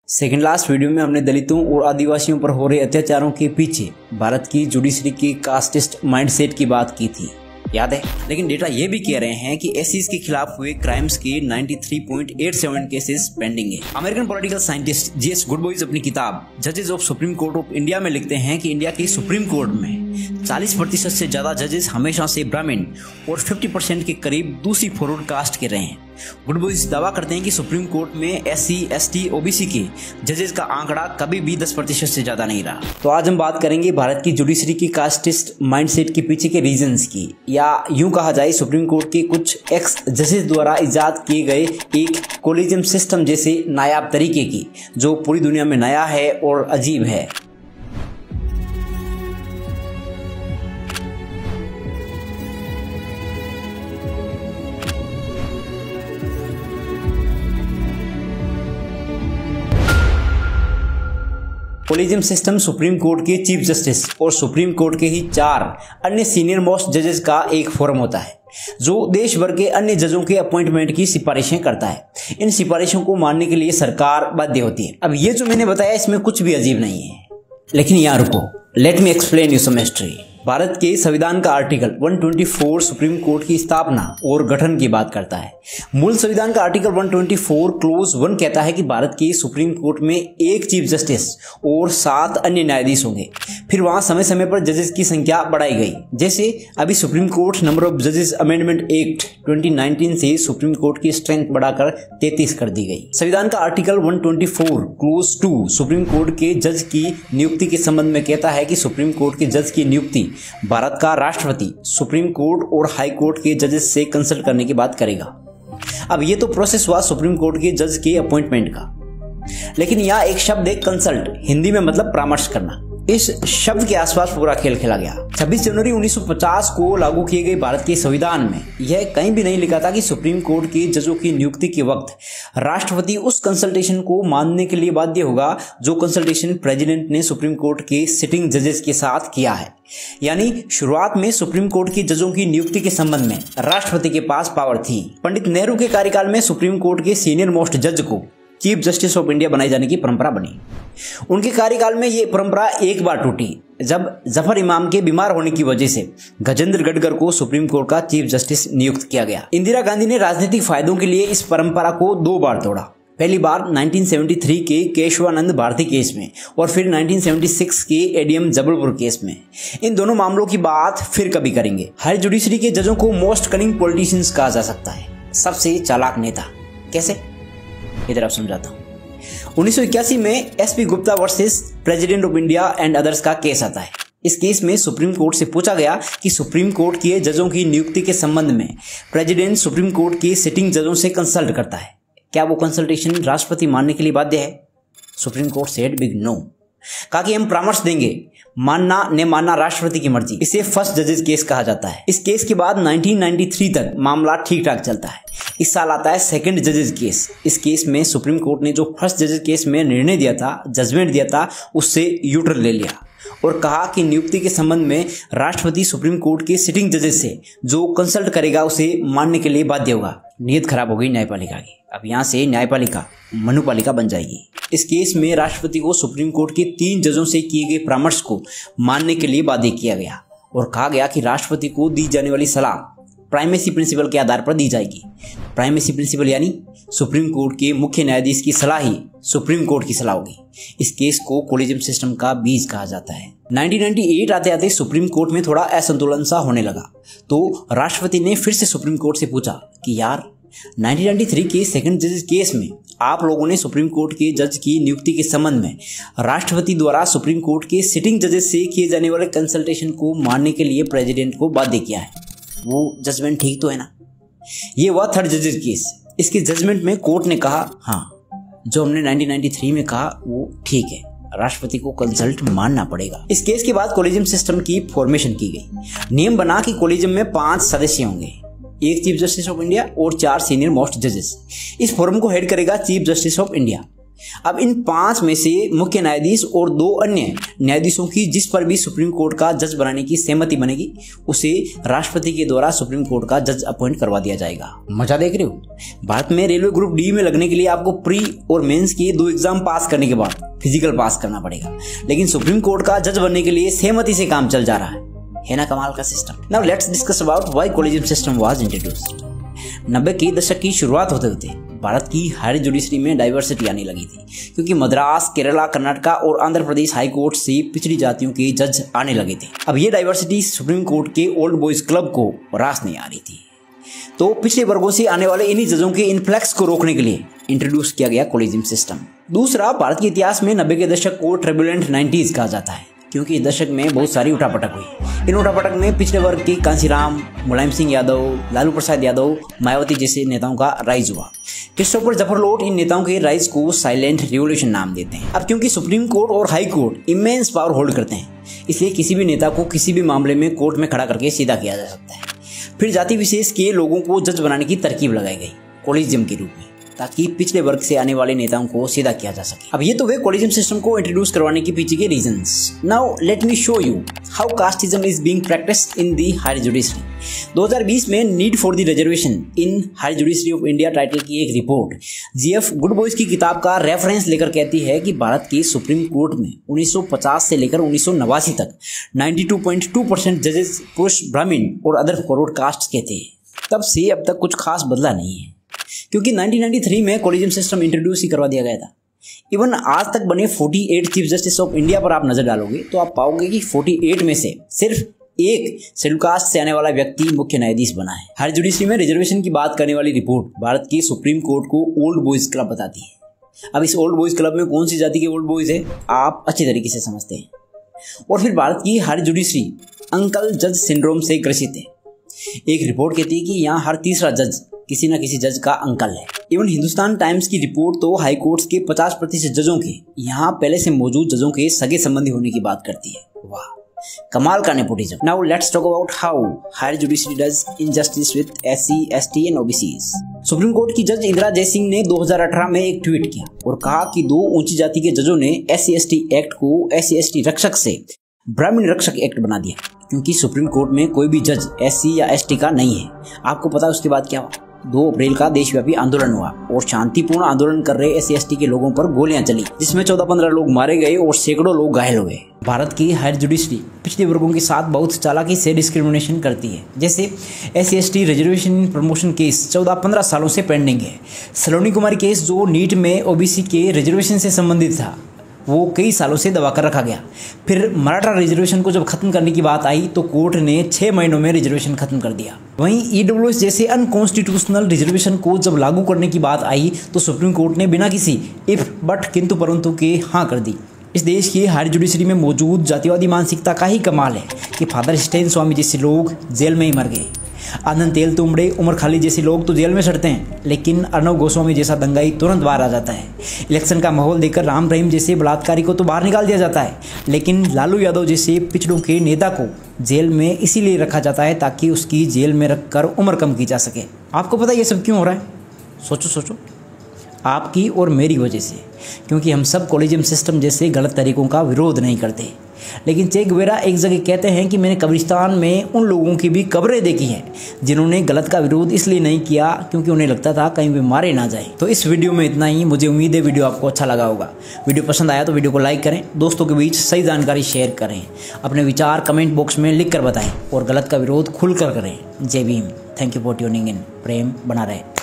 Second last video में हमने दलितों और आदिवासियों पर हो रहे अत्याचारों के पीछे भारत की जुडिशरी के कास्टिस्ट माइंडसेट की बात की थी, याद है। लेकिन डेटा ये भी कह रहे हैं कि एसीज के खिलाफ हुए क्राइम्स के 93.87 केसेस पेंडिंग है। अमेरिकन पॉलिटिकल साइंटिस्ट जीएस गुडबॉयज अपनी किताब जजेस of supreme court of India में लिखते हैं कि इंडिया के सुप्रीम कोर्ट में 40% से ज्यादा जजेस हमेशा से ब्राह्मण और 50% के करीब दूसरी फॉरवर्ड कास्ट के रहे हैं। गुडबॉयज दावा करते हैं कि सुप्रीम कोर्ट में एससी, एसटी, ओबीसी के जजेस का आंकड़ा कभी भी 10% से ज्यादा नहीं रहा। तो आज हम बात करेंगे भारत की जुडिशरी की कास्टिस्ट माइंडसेट के पीछे के रीजंस की, या यूं कहा जाए सुप्रीम कोर्ट के कुछ एक्स जजेस द्वारा इजाद किए गए एक कोलिजियम सिस्टम जैसे नायाब तरीके की, जो पूरी दुनिया में नया है और अजीब है। कोलिजियम सिस्टम सुप्रीम कोर्ट के चीफ जस्टिस और सुप्रीम कोर्ट के ही 4 अन्य सीनियर मोस्ट जजेस का एक फोरम होता है, जो देश भर के अन्य जजों के अपॉइंटमेंट की सिफारिशें करता है। इन सिफारिशों को मानने के लिए सरकार बाध्य होती है। अब ये जो मैंने बताया इसमें कुछ भी अजीब नहीं है, लेकिन यहाँ रुको, let me explain you some history. Bharat के संविधान का आर्टिकल 124 सुप्रीम कोर्ट की स्थापना और गठन की बात करता है। मूल संविधान का आर्टिकल 124 क्लोज 1 कहता है कि भारत के सुप्रीम कोर्ट में एक चीफ जस्टिस और 7 अन्य न्यायाधीश होंगे। फिर वहां समय समय पर जजेस की संख्या बढ़ाई गई, जैसे अभी सुप्रीम कोर्ट नंबर ऑफ जजेस अमेंडमेंट एक्ट 2019 से सुप्रीम कोर्ट की स्ट्रेंथ बढ़ाकर 33 कर दी गई। संविधान का आर्टिकल 124 क्लोज 2 सुप्रीम कोर्ट के जज की नियुक्ति के संबंध में कहता है कि सुप्रीम कोर्ट के जज की नियुक्ति भारत का राष्ट्रपति सुप्रीम कोर्ट और हाई कोर्ट के जजेस से कंसल्ट करने की बात करेगा। अब ये तो प्रोसेस हुआ सुप्रीम कोर्ट के जज के अपॉइंटमेंट का, लेकिन यहाँ एक शब्द है कंसल्ट, हिंदी में मतलब परामर्श करना। इस शब्द के आसपास पूरा खेल खेला गया। 26 जनवरी 1950 को लागू किए गए भारत के संविधान में यह कहीं भी नहीं लिखा था कि सुप्रीम कोर्ट के जजों की नियुक्ति के वक्त राष्ट्रपति उस कंसल्टेशन को मानने के लिए बाध्य होगा जो कंसल्टेशन प्रेसिडेंट ने सुप्रीम कोर्ट के सिटिंग जजेस के साथ किया है। यानी शुरुआत में सुप्रीम कोर्ट के जजों की नियुक्ति के संबंध में राष्ट्रपति के पास पावर थी। पंडित नेहरू के कार्यकाल में सुप्रीम कोर्ट के सीनियर मोस्ट जज को चीफ जस्टिस ऑफ इंडिया बनाए जाने की परंपरा बनी। उनके कार्यकाल में ये परंपरा एक बार टूटी जब जफर इमाम के बीमार होने की वजह से गजेंद्र गडकर को सुप्रीम कोर्ट का चीफ जस्टिस नियुक्त किया गया। इंदिरा गांधी ने राजनीतिक फायदों के लिए इस परंपरा को 2 बार तोड़ा। पहली बार 1973 के केशवानंद भारती केस में और फिर 1976 के एडीएम जबलपुर केस में। इन दोनों मामलों की बात फिर कभी करेंगे। हर जुडिशरी के जजों को मोस्ट कनिंग पॉलिटिशियंस कहा जा सकता है, सबसे चालाक नेता। कैसे? इधर आप समझाता हूँ। 1981 में SP Gupta versus president of India and others का केस आता है। इस केस में सुप्रीम कोर्ट से पूछा गया कि सुप्रीम कोर्ट के जजों की नियुक्ति के संबंध में प्रेसिडेंट सुप्रीम कोर्ट के सिटिंग जजों से कंसल्ट करता है, क्या वो कंसल्टेशन राष्ट्रपति मानने के लिए बाध्य है? Supreme court said big no, कहा कि हम परामर्श देंगे, मानना न मानना राष्ट्रपति की मर्जी। इसे फर्स्ट जजेस केस कहा जाता है। इस केस के बाद 1993 तक मामला ठीक ठाक चलता है। इस साल आता है सेकंड जजेस केस। इस केस में सुप्रीम कोर्ट ने जो फर्स्ट जजेस केस में निर्णय दिया था, जजमेंट दिया था, उससे यूटर्न ले लिया और कहा कि नियुक्ति के संबंध में राष्ट्रपति सुप्रीम कोर्ट के सिटिंग जजेस से जो कंसल्ट करेगा उसे मानने के लिए बाध्य होगा। नीयत खराब हो गई न्यायपालिका की। अब यहाँ से न्यायपालिका मनुपालिका बन जाएगी। इस केस में राष्ट्रपति को सुप्रीम कोर्ट के 3 जजों से किए गए परामर्श को मानने के लिए बाध्य किया गया और कहा गया कि राष्ट्रपति को दी जाने वाली सलाह प्राइमेसी प्रिंसिपल के आधार पर दी जाएगी। प्राइमेसी प्रिंसिपल यानी सुप्रीम कोर्ट के मुख्य न्यायाधीश की सलाह ही सुप्रीम कोर्ट की सलाह होगी। इस केस को कोलिजियम सिस्टम का बीज कहा जाता है। 1998 आते आते सुप्रीम कोर्ट में थोड़ा असंतुलन सा होने लगा, तो राष्ट्रपति ने फिर से सुप्रीम कोर्ट से पूछा कि यार 1993 के सेकंड जजेस केस में आप लोगों ने सुप्रीम कोर्ट के जज की नियुक्ति के संबंध में राष्ट्रपति द्वारा सुप्रीम कोर्ट के सिटिंग जजेस से किए जाने वाले कंसल्टेशन को मानने के लिए प्रेसिडेंट को बाध्य किया है, वो जजमेंट ठीक तो है ना? ये हुआ थर्ड जजेस केस। इसके जजमेंट में कोर्ट ने कहा हाँ, जो हमने 1993 में कहा वो ठीक है, राष्ट्रपति को कंसल्ट मानना पड़ेगा। इस केस के बाद कोलिजियम सिस्टम की फॉर्मेशन की गई। नियम बना कि कोलिजियम में 5 सदस्य होंगे, एक चीफ जस्टिस ऑफ इंडिया और 4 सीनियर मोस्ट जजेस। इस फोरम को हेड करेगा चीफ जस्टिस ऑफ इंडिया। अब इन 5 में से मुख्य न्यायाधीश और 2 अन्य न्यायाधीशों की जिस पर भी सुप्रीम कोर्ट का जज बनाने की सहमति बनेगी उसे राष्ट्रपति के द्वारा सुप्रीम कोर्ट का जज अपॉइंट करवा दिया जाएगा। मजा देख रहे हो? भारत में रेलवे ग्रुप डी में लगने के लिए आपको प्री और मेंस के 2 एग्जाम पास करने के बाद फिजिकल पास करना पड़ेगा, लेकिन सुप्रीम कोर्ट का जज बनने के लिए सहमति से काम चल जा रहा है ना कमाल का system. Now let's discuss about why collegium system was introduced. 90 के दशक की शुरुआत होते होते भारत की हायर जुडिशरी में डाइवर्सिटी आने लगी थी, क्योंकि मद्रास, केरला, कर्नाटका और आंध्र प्रदेश हाई कोर्ट से पिछड़ी जातियों के जज आने लगे थे। अब ये डाइवर्सिटी सुप्रीम कोर्ट के ओल्ड बॉयज क्लब को रास नहीं आ रही थी, तो पिछड़े वर्गों से आने वाले इन्हीं जजों के इन्फ्लक्स को रोकने के लिए इंट्रोड्यूस किया गया कॉलेजियम सिस्टम। दूसरा, भारत के इतिहास में 90 के दशक को ट्रबुलेंट 90s कहा जाता है, क्योंकि इस दशक में बहुत सारी उठापटक हुई। इन उठापटक में पिछड़े वर्ग के कांसीराम, मुलायम सिंह यादव, लालू प्रसाद यादव, मायावती जैसे नेताओं का राइज हुआ। क्रिस्टोफर जफरलोट इन नेताओं के राइज को साइलेंट रिवॉल्यूशन नाम देते हैं। अब क्योंकि सुप्रीम कोर्ट और high court immense power hold करते हैं, इसलिए किसी भी नेता को किसी भी मामले में कोर्ट में खड़ा करके सीधा किया जा सकता है। फिर जाति विशेष के लोगों को जज बनाने की तरकीब लगाई गई कॉलेजियम के रूप में, ताकि पिछले वर्ग से आने वाले नेताओं को सीधा किया जा सके। अब ये तो वे कॉलेजियम सिस्टम को इंट्रोड्यूस करवाने के पीछे के reasons. Now let me show you how casteism is being practised in the higher judiciary. 2020 में need for the reservation in higher judiciary of India title की एक रिपोर्ट जीएफ गुड बॉयज की किताब का रेफरेंस लेकर कहती है कि भारत की सुप्रीम कोर्ट में 1950 से लेकर 1989 तक 92.2% जजेस पुरुष, ब्राह्मण और अदर फॉरवर्ड कास्ट के थे। तब से अब तक कुछ खास बदला नहीं है, क्योंकि 1993 में कॉलेजियम सिस्टम इंट्रोड्यूस ही करवा दिया गया था। इवन आज तक बने 48 चीफ जस्टिस ऑफ इंडिया पर आप नजर डालोगे तो आप पाओगे कि 48 में से सिर्फ एक शेड्यूल कास्ट से आने वाला व्यक्ति मुख्य न्यायाधीश बना है। हायर जुडिशरी में रिजर्वेशन की बात करने वाली रिपोर्ट भारत की सुप्रीम कोर्ट को ओल्ड बॉयज क्लब बताती है। अब इस ओल्ड बॉयज क्लब में कौन सी जाति के ओल्ड बॉयज है आप अच्छी तरीके से समझते हैं। और फिर भारत की हायर जुडिशरी अंकल जज सिंड्रोम से ग्रसित है। एक रिपोर्ट कहती है कि यहाँ हर तीसरा जज किसी न किसी जज का अंकल है। इवन हिंदुस्तान टाइम्स की रिपोर्ट तो हाई कोर्ट्स के 50% जजों के यहाँ पहले से मौजूद जजों के सगे संबंधी होने की बात करती है। वाह, कमाल का nepotism. Now let's talk about how higher judiciary does injustice with SC, ST and OBCs। Supreme court की जज इंदिरा जयसिंह ने 2018 में एक ट्वीट किया और कहा कि 2 ऊंची जाति के जजों ने SC, ST एक्ट को SC, ST रक्षक से ब्राह्मण रक्षक एक्ट बना दिया, क्योंकि सुप्रीम कोर्ट में कोई भी जज SC या ST का नहीं है। आपको पता है उसके बाद क्या हुआ? 2 अप्रैल का देशव्यापी आंदोलन हुआ और शांतिपूर्ण आंदोलन कर रहे SC, ST के लोगों पर गोलियां चली, जिसमें 14-15 लोग मारे गए और सैकड़ों लोग घायल हुए। भारत की हायर जुडिशरी पिछड़े वर्गों के साथ बहुत चालाकी से डिस्क्रिमिनेशन करती है। जैसे SC, ST reservation promotion case 14-15 सालों से पेंडिंग है। सलोनी कुमारी केस जो नीट में OBC के रिजर्वेशन से संबंधित था, वो कई सालों से दबा कर रखा गया। फिर मराठा रिजर्वेशन को जब खत्म करने की बात आई तो कोर्ट ने 6 महीनों में रिजर्वेशन खत्म कर दिया। वहीं EWS जैसे अनकॉन्स्टिट्यूशनल रिजर्वेशन को जब लागू करने की बात आई तो सुप्रीम कोर्ट ने बिना किसी इफ बट किंतु परंतु के हाँ कर दी। इस देश की हायर जुडिशरी में मौजूद जातिवादी मानसिकता का ही कमाल है कि फादर स्टेन स्वामी जैसे लोग जेल में ही मर गए। आनंद तेल तुमड़े, उमर खाली जैसे लोग तो जेल में सड़ते हैं, लेकिन अर्नब गोस्वामी जैसा दंगाई तुरंत बाहर आ जाता है। इलेक्शन का माहौल देखकर राम रहीम जैसे बलात्कारी को तो बाहर निकाल दिया जाता है, लेकिन लालू यादव जैसे पिछड़ों के नेता को जेल में इसीलिए रखा जाता है ताकि उसकी जेल में रखकर उम्र कम की जा सके। आपको पता है ये सब क्यों हो रहा है? सोचो, आपकी और मेरी वजह से, क्योंकि हम सब कॉलेजियम सिस्टम जैसे गलत तरीकों का विरोध नहीं करते। लेकिन चे गुवेरा एक जगह कहते हैं कि मैंने कब्रिस्तान में उन लोगों की भी कब्रें देखी हैं जिन्होंने गलत का विरोध इसलिए नहीं किया क्योंकि उन्हें लगता था कहीं वे मारे ना जाए। तो इस वीडियो में इतना ही। मुझे उम्मीद है वीडियो आपको अच्छा लगा होगा। वीडियो पसंद आया तो वीडियो को लाइक करें, दोस्तों के बीच सही जानकारी शेयर करें, अपने विचार कमेंट बॉक्स में लिख कर बताएं और गलत का विरोध खुलकर करें। जय Bhim. Thank you for tuning in. प्रेम बना रहे।